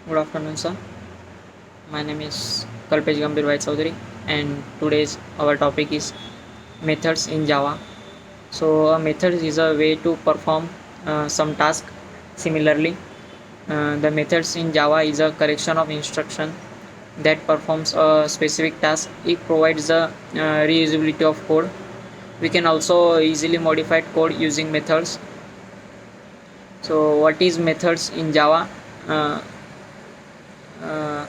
Good afternoon, sir. My name is Kalpesh Gambhir Bhai Chaudhary, and today's our topic is methods in Java. So, a method is a way to perform some task. Similarly, the methods in Java is a collection of instruction that performs a specific task. It provides the reusability of code. We can also easily modify code using methods. So, what is methods in Java? Uh, uh,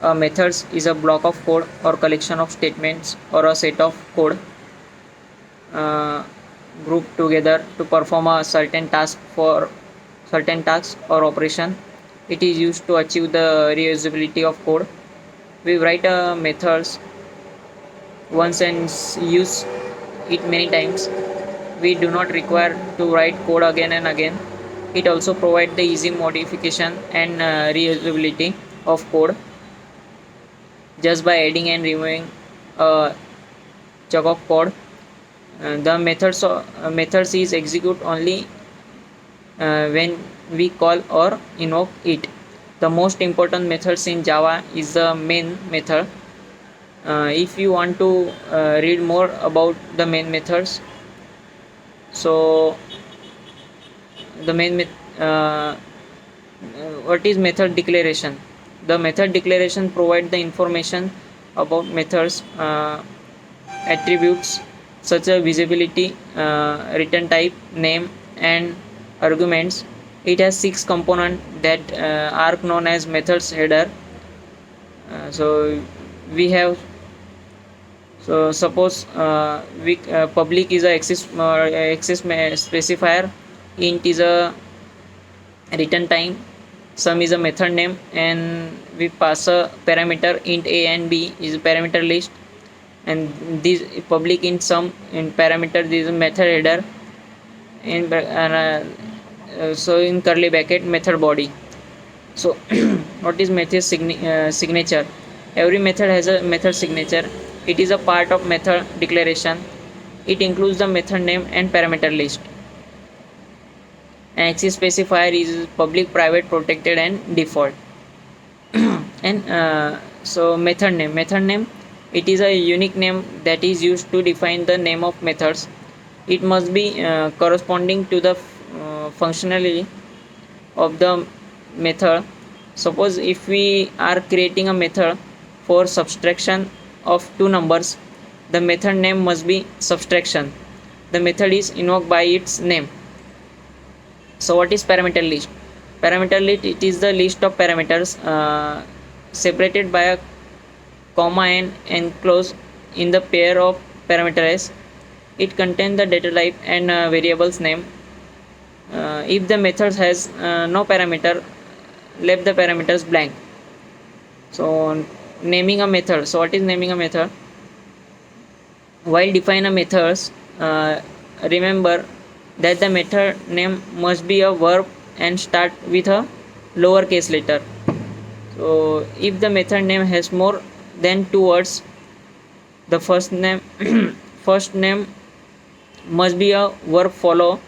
A methods is a block of code or collection of statements or a set of code uh, grouped together to perform a certain task for certain tasks or operation. It is used to achieve the reusability of code. We write a methods once and use it many times. We do not require to write code again and again. It also provides the easy modification and reusability of code just by adding and removing a chunk of code. The methods is execute only when we call or invoke it. The most important methods in Java is the main method. If you want to read more about the main methods, so the what is method declaration? The method declaration provide the information about methods attributes such as visibility, return type, name, and arguments. It has 6 components that are known as methods header. So we have so suppose we public is a access specifier, int is a return time, sum is a method name, and we pass a parameter int a and b is a parameter list, and this public int sum in parameter this is method header in so in curly bracket method body. So what is method signature? Every method has a method signature. It is a part of method declaration. It includes the method name and parameter list. An access specifier is public, private, protected, and default. And so method name it is a unique name that is used to define the name of methods. It must be corresponding to the functionality of the method. Suppose if we are creating a method for subtraction of two numbers, the method name must be subtraction. The method is invoked by its name. So what is parameter list? Parameter list, it is the list of parameters separated by a comma and enclosed in the pair of parameters. It contains the data type and variable's name. If the method has no parameter, left the parameters blank. So naming a method. So what is naming a method? While define a methods, remember that the method name must be a verb and start with a lowercase letter. So if the method name has more than 2 words, the first name first name must be a verb followed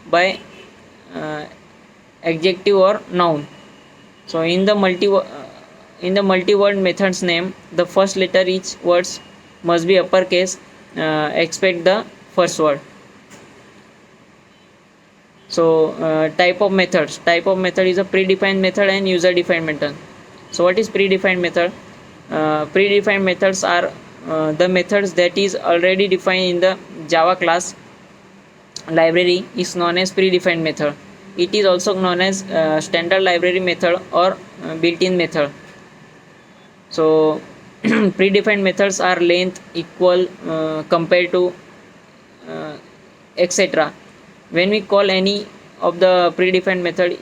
by adjective or noun. So in the multi-word method's name, the first letter each words must be uppercase, except the first word. So type of methods. Type of method is a predefined method and user defined method. So what is predefined method? Predefined methods are the methods that is already defined in the Java class library is known as predefined method. It is also known as standard library method or built-in method. So predefined methods are length equal compared to etc. When we call any of the predefined method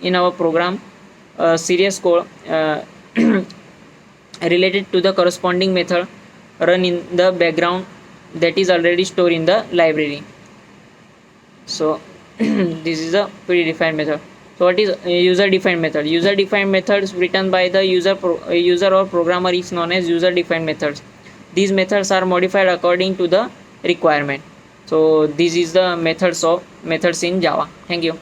in our program, serious code related to the corresponding method run in the background that is already stored in the library. So this is a predefined method. So what is user defined method? User defined methods written by the user or programmer is known as user defined methods. These methods are modified according to the requirement. So this is the methods in Java. Thank you.